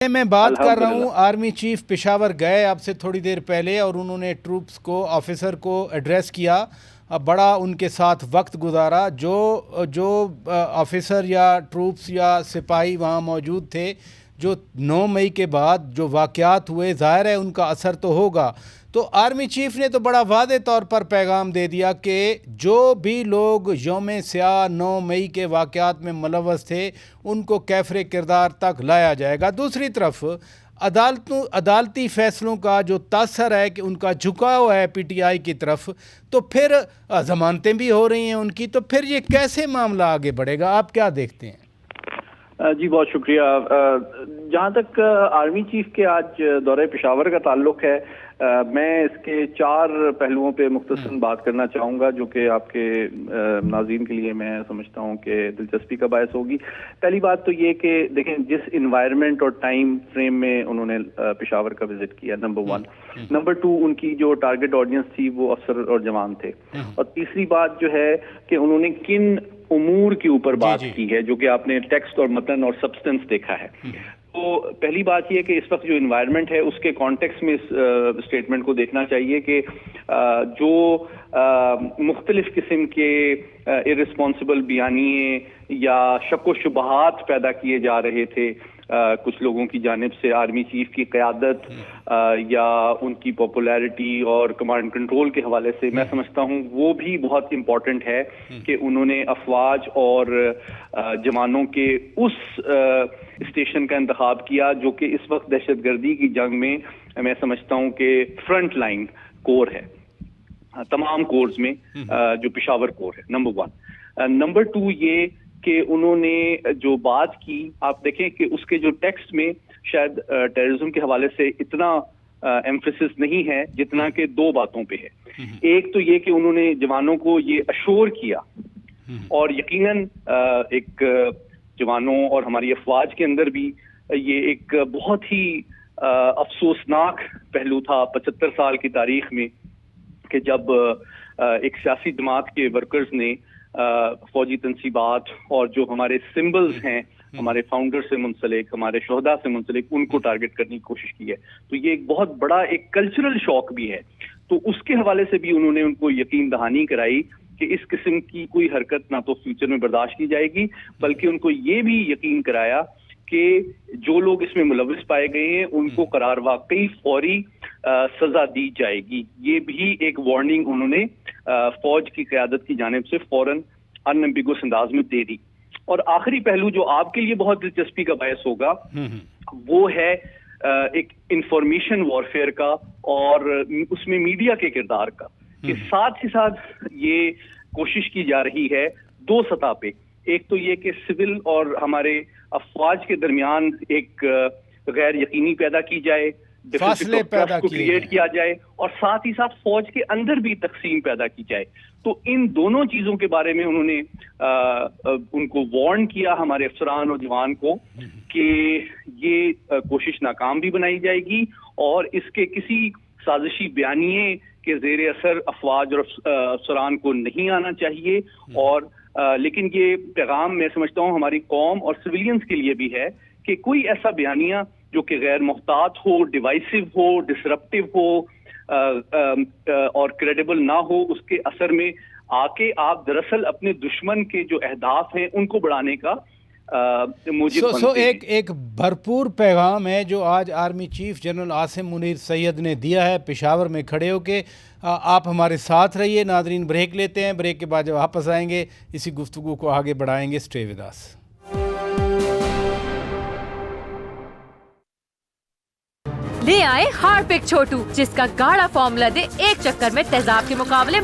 میں بات کر رہا ہوں آرمی چیف پشاور گئے اب سے تھوڑی دیر پہلے اور انہوں نے ٹروپس کو آفیسر کو ایڈریس کیا، بڑا ان کے ساتھ وقت گزارا۔ جو آفیسر یا ٹروپس یا سپاہی وہاں موجود تھے، جو 9 مئی کے بعد جو واقعات ہوئے، ظاہر ہے ان کا اثر تو ہوگا۔ تو آرمی چیف نے تو بڑا واضح طور پر پیغام دے دیا کہ جو بھی لوگ یوم سیاہ 9 مئی کے واقعات میں ملوث تھے ان کو کیفر کردار تک لایا جائے گا۔ دوسری طرف عدالتی فیصلوں کا جو تاثر ہے کہ ان کا جھکاؤ ہے پی ٹی آئی کی طرف، تو پھر ضمانتیں بھی ہو رہی ہیں ان کی، تو پھر یہ کیسے معاملہ آگے بڑھے گا؟ آپ کیا دیکھتے ہیں؟ جی بہت شکریہ۔ جہاں تک آرمی چیف کے آج دورہ پشاور کا تعلق ہے، میں اس کے 4 پہلوؤں پہ مختصر بات کرنا چاہوں گا جو کہ آپ کے ناظرین کے لیے میں سمجھتا ہوں کہ دلچسپی کا باعث ہوگی۔ پہلی بات تو یہ کہ دیکھیں جس انوائرمنٹ اور ٹائم فریم میں انہوں نے پشاور کا وزٹ کیا، نمبر 1۔ نمبر 2، ان کی جو ٹارگٹ آڈینس تھی وہ افسر اور جوان تھے۔ اور تیسری بات جو ہے کہ انہوں نے کن امور کے اوپر بات کی ہے، جو کہ آپ نے ٹیکسٹ اور متن اور سبسٹنس دیکھا ہے۔ تو پہلی بات یہ کہ اس وقت جو انوائرمنٹ ہے اس کے کانٹیکس میں اس اسٹیٹمنٹ کو دیکھنا چاہیے کہ جو مختلف قسم کے ارسپانسبل بیانیے یا شک و شبہات پیدا کیے جا رہے تھے کچھ لوگوں کی جانب سے آرمی چیف کی قیادت یا ان کی پاپولیرٹی اور کمانڈ کنٹرول کے حوالے سے، میں سمجھتا ہوں وہ بھی بہت امپورٹنٹ ہے کہ انہوں نے افواج اور جوانوں کے اس اسٹیشن کا انتخاب کیا جو کہ اس وقت دہشت گردی کی جنگ میں میں سمجھتا ہوں کہ فرنٹ لائن کور ہے تمام کورز میں، جو پشاور کور ہے، نمبر 1۔ نمبر 2 یہ کہ انہوں نے جو بات کی، آپ دیکھیں کہ اس کے جو ٹیکسٹ میں شاید ٹیررزم کے حوالے سے اتنا ایمفیسس نہیں ہے جتنا کہ 2 باتوں پہ ہے۔ ایک تو یہ کہ انہوں نے جوانوں کو یہ اشور کیا، اور یقیناً ایک جوانوں اور ہماری افواج کے اندر بھی یہ ایک بہت ہی افسوسناک پہلو تھا 75 سال کی تاریخ میں کہ جب ایک سیاسی جماعت کے ورکرز نے فوجی تنصیبات اور جو ہمارے سمبلز ہیں ہمارے فاؤنڈر سے منسلک، ہمارے شہداء سے منسلک، ان کو ٹارگٹ کرنے کی کوشش کی ہے۔ تو یہ ایک بہت بڑا ایک کلچرل شوق بھی ہے۔ تو اس کے حوالے سے بھی انہوں نے ان کو یقین دہانی کرائی کہ اس قسم کی کوئی حرکت نہ تو فیوچر میں برداشت کی جائے گی، بلکہ ان کو یہ بھی یقین کرایا کہ جو لوگ اس میں ملوث پائے گئے ہیں ان کو قرار واقعی فوری سزا دی جائے گی۔ یہ بھی ایک وارننگ انہوں نے فوج کی قیادت کی جانب سے فوراً ان ایمبیگوس انداز میں دے دی۔ اور آخری پہلو جو آپ کے لیے بہت دلچسپی کا باعث ہوگا وہ ہے ایک انفارمیشن وارفیئر کا اور اس میں میڈیا کے کردار کا، کہ ساتھ ہی ساتھ یہ کوشش کی جا رہی ہے 2 سطح پہ۔ ایک تو یہ کہ سول اور ہمارے افواج کے درمیان ایک غیر یقینی پیدا کی جائے، فاصلے پیدا کو کریٹ کیا جائے، اور ساتھ ہی ساتھ فوج کے اندر بھی تقسیم پیدا کی جائے۔ تو ان دونوں چیزوں کے بارے میں انہوں نے ان کو وارن کیا، ہمارے افسران اور جوان کو، کہ یہ کوشش ناکام بھی بنائی جائے گی اور اس کے کسی سازشی بیانیے کے زیر اثر افواج اور افسران کو نہیں آنا چاہیے۔ اور لیکن یہ پیغام میں سمجھتا ہوں ہماری قوم اور سویلینز کے لیے بھی ہے کہ کوئی ایسا بیانیہ جو کہ غیر محتاط ہو، ڈیوائسو ہو، ڈسرپٹیو ہو اور کریڈیبل نہ ہو، اس کے اثر میں آ کے آپ دراصل اپنے دشمن کے جو اہداف ہیں ان کو بڑھانے کا موجب بنتے ہیں۔ ایک بھرپور پیغام ہے جو آج army chief general Asim Munir Syed نے دیا ہے پشاور میں کھڑے ہو کے۔ آپ ہمارے ساتھ رہیے ناظرین، بریک لیتے ہیں، بریک کے بعد جب واپس آئیں گے اسی گفتگو کو آگے بڑھائیں گے۔ Stay with us. لے آئے ہارپک چھوٹو، جس کا گاڑا فارمولا دے ایک چکر میں تیزاب کے مقابلے